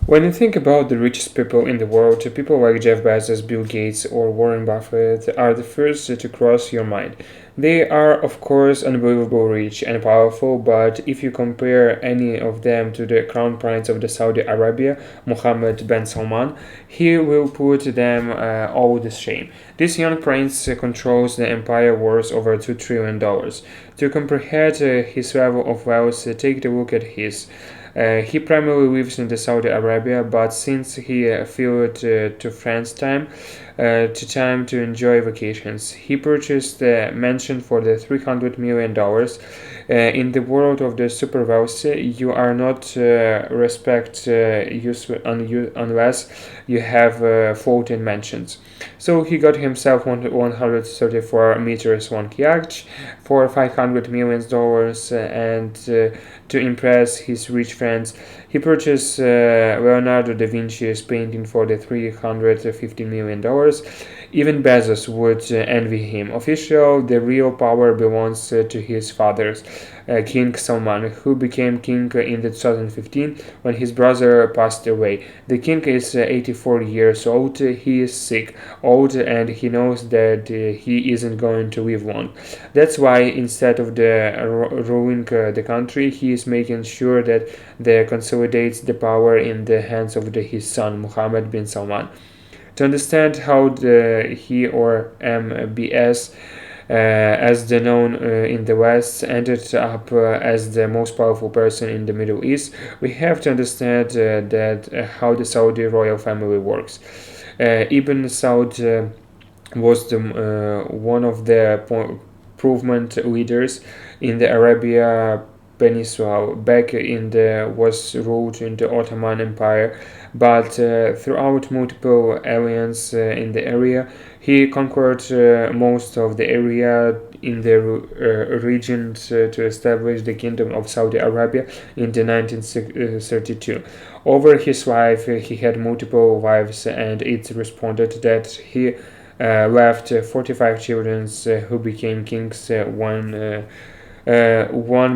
When you think about the richest people in the world, people like Jeff Bezos, Bill Gates, or Warren Buffett are the first to cross your mind. They are, of course, unbelievably rich and powerful, but if you compare any of them to the crown prince of the Saudi Arabia, Mohammed bin Salman, he will put them all to shame. This young prince controls the empire worth over $2 trillion. To comprehend his level of wealth, take a look at his. He primarily lives in the Saudi Arabia, but since he flew to France time to enjoy vacations, he purchased the mansion for the $300 million. In the world of the super wealthy, you are not respect unless you have floating mansions. So he got himself 134 meters long yacht for $500 million, and to impress his rich friends, he purchased Leonardo da Vinci's painting for the $350 million. Even Bezos would envy him. Officially, the real power belongs to his father, King Salman, who became king in 2015 when his brother passed away. The king is 84 years old. He is sick, old, and he knows that he isn't going to live long. That's why instead of ruling the country, he is making sure that they consolidates the power in the hands of his son, Mohammed bin Salman. To understand how he or MBS, as the known in the West, ended up as the most powerful person in the Middle East, we have to understand how the Saudi royal family works. Ibn Saud was one of the improvement leaders in the Arabia Peninsula. Back in the was ruled in the Ottoman Empire, but throughout multiple alliances in the area, he conquered most of the area in the region to establish the Kingdom of Saudi Arabia in the 1932. Over his life, he had multiple wives, and it responded that he left 45 children who became kings one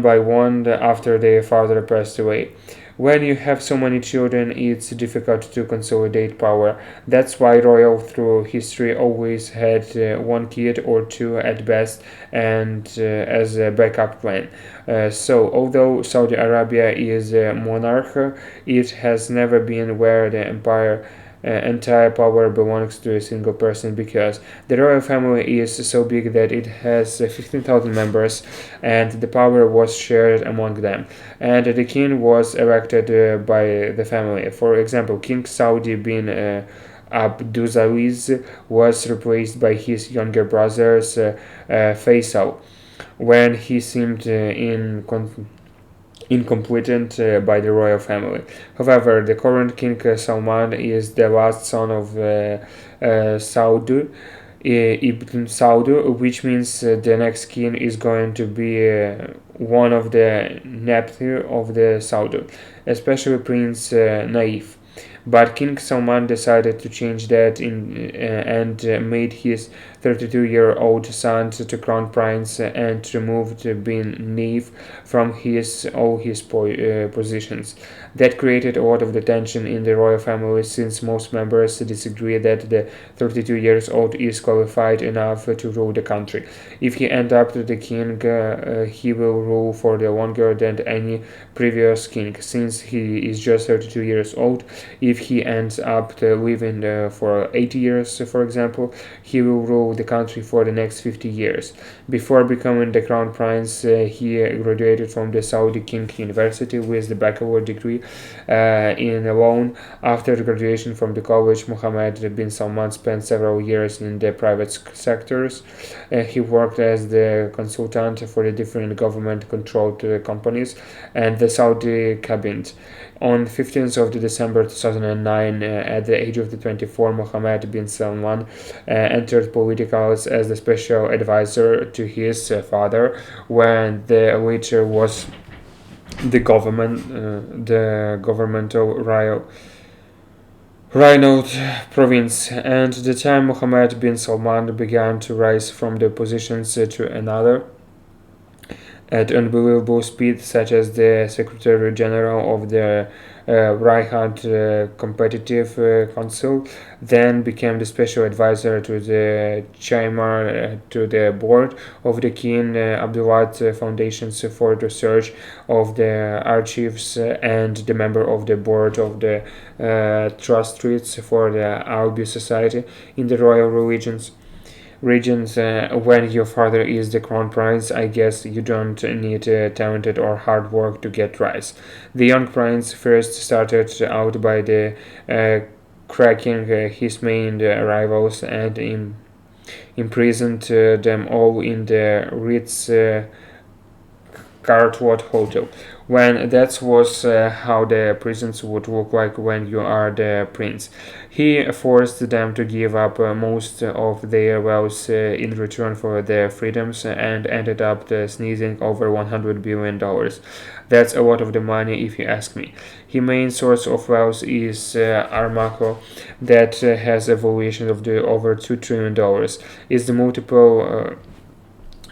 by one after their father passed away. When you have so many children, it's difficult to consolidate power. That's why royal through history always had one kid or two at best, and as a backup plan. So, although Saudi Arabia is a monarch, it has never been where the entire power belongs to a single person, because the royal family is so big that it has 15,000 members and the power was shared among them, and the king was elected by the family. For example, King Saudi bin Abdulaziz was replaced by his younger brother Faisal when he seemed incompetent by the royal family. However, the current King Salman is the last son of Saud, Ibn Saud, which means the next king is going to be one of the nephew of the Saud, especially Prince Naif. But King Salman decided to change that and made his 32-year-old son to crown prince and removed bin Naif from all his positions. That created a lot of the tension in the royal family, since most members disagree that the 32 years old is qualified enough to rule the country. If he ends up the king, he will rule for the longer than any previous king, since he is just 32 years old. If he ends up living for 80 years, for example, he will rule the country for the next 50 years. Before becoming the crown prince, he graduated from the Saudi King University with the bachelor degree in law. After graduation from the college, Mohammed bin Salman spent several years in the private sectors. He worked as the consultant for the different government-controlled companies and the Saudi cabinet. On 15th of December 2009, at the age of 24, Mohammed bin Salman entered politics as the special advisor to his father when the latter was the governmental Rhinaud province, and the time Mohammed bin Salman began to rise from the positions to another. at unbelievable speed, such as the Secretary General of the Reichsrat Competitive Council, then became the special advisor to the chairman to the board of the King Abdullah Foundations for Research of the Archives and the member of the board of the trustees for the Arabic Society in the Royal Regions. When your father is the crown prince, I guess you don't need talented or hard work to get rise. The young prince first started out by the cracking his main rivals and imprisoned them all in the Ritz Cartwright Hotel. When that was how the prisons would look like when you are the prince. He forced them to give up most of their wealth in return for their freedoms and ended up sneezing over $100 billion. That's a lot of the money if you ask me. His main source of wealth is Aramco that has a valuation of the over $2 trillion. Is the multiple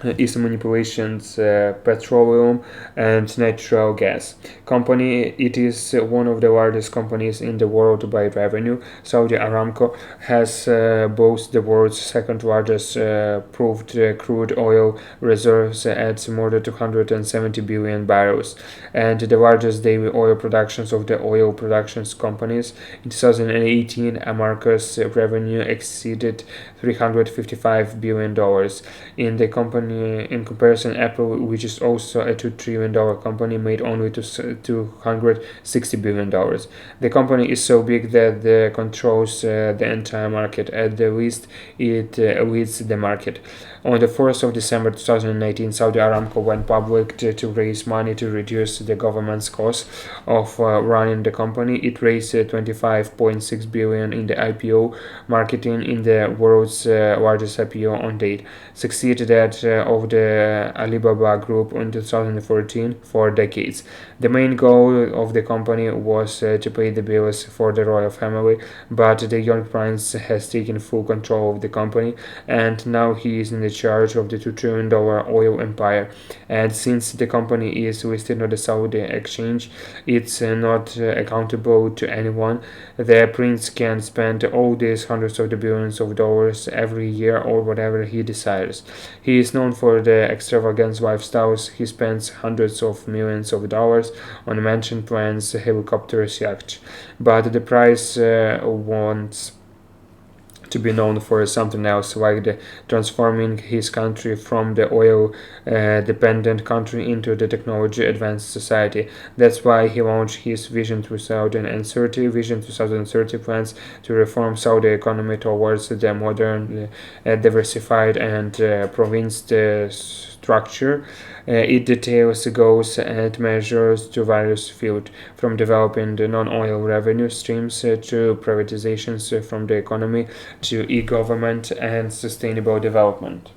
is manipulations petroleum and natural gas company. It is one of the largest companies in the world by revenue. Saudi Aramco has both the world's second largest proved crude oil reserves at more than 270 billion barrels and the largest daily oil productions of the oil productions companies. In 2018, Aramco's revenue exceeded $355 billion. In comparison, Apple, which is also a $2 trillion company, made only $260 billion. The company is so big that it controls the entire market. At the least, it leads the market. On the 4th of December 2019, Saudi Aramco went public to raise money to reduce the government's cost of running the company. It raised 25.6 billion in the IPO marketing in the world's largest IPO on date. Succeeded that of the Alibaba Group in 2014 for decades. The main goal of the company was to pay the bills for the royal family, but the young prince has taken full control of the company and now he is in the charge of the $2 trillion oil empire. And since the company is listed on the Saudi exchange, it's not accountable to anyone. The prince can spend all these hundreds of the billions of dollars every year or whatever he desires. He is known for the extravagant lifestyles. He spends hundreds of millions of dollars on mansion plans, helicopters, yachts. But the price wants to be known for something else, like transforming his country from the oil dependent country into the technology advanced society. That's why he launched his Vision 2030 plans to reform Saudi economy towards the modern, diversified and provinced structure. It details goals and measures to various fields, from developing the non-oil revenue streams to privatizations from the economy to e-government and sustainable development.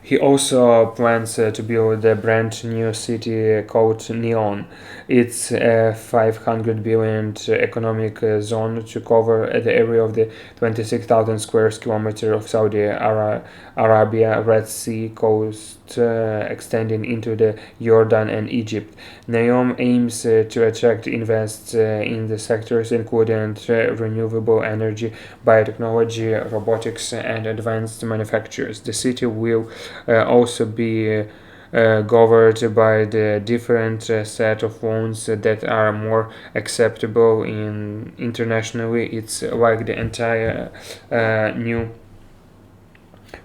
He also plans to build a brand new city called Neon. It's a 500 billion economic zone to cover the area of the 26,000 square kilometers of Saudi Arabia Red Sea coast extending into the Jordan and Egypt. Neom aims to attract investors in the sectors including renewable energy, biotechnology, robotics, and advanced manufacturers. The city will also be governed by the different set of loans that are more acceptable internationally. It's like the entire new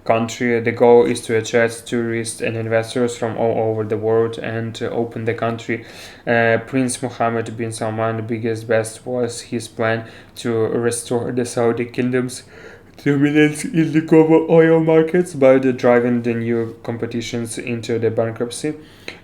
country. The goal is to attract tourists and investors from all over the world and to open the country. Prince Mohammed bin Salman's biggest best was his plan to restore the Saudi kingdom's dominance in the global oil markets by driving the new competitions into the bankruptcy,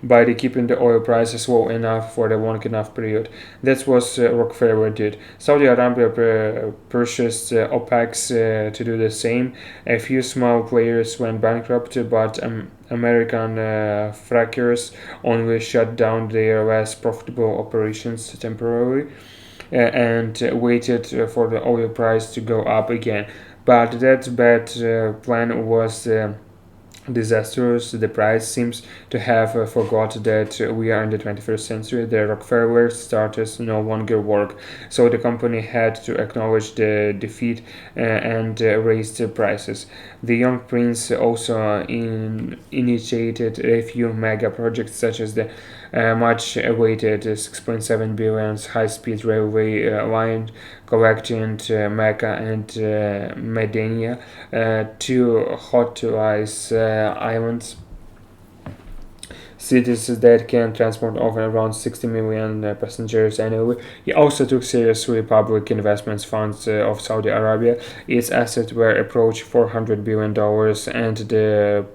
by keeping the oil prices low enough for the long enough period. That's what Rockefeller did. Saudi Arabia purchased OPECs to do the same. A few small players went bankrupt, but American frackers only shut down their less profitable operations temporarily and waited for the oil price to go up again. But that bad plan was disastrous. The price seems to have forgot that we are in the 21st century. The Rockefeller starters no longer work, so the company had to acknowledge the defeat and raise the prices. The young prince also initiated a few mega projects such as the much awaited 6.7 billion high-speed railway line connecting Mecca and Medina, two hotelize islands, cities that can transport over around 60 million passengers annually. He also took seriously public investments funds of Saudi Arabia. Its assets were approached $400 billion, and the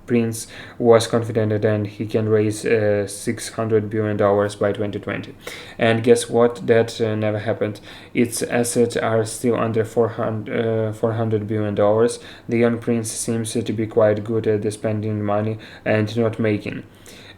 Prince was confident that he can raise $600 billion by 2020. And guess what? That never happened. Its assets are still under $400 billion. The young prince seems to be quite good at spending money and not making.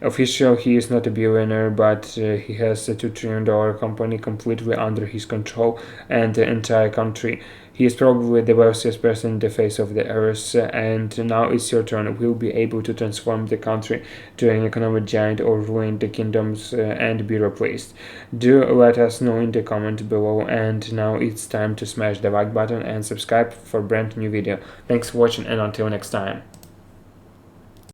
Officially, he is not a billionaire, but he has a $2 trillion company completely under his control and the entire country. He is probably the wealthiest person in the face of the earth, and now it's your turn. Will be able to transform the country to an economic giant or ruin the kingdoms and be replaced? Do let us know in the comment below. And now it's time to smash the like button and subscribe for brand new video. Thanks for watching, and until next time.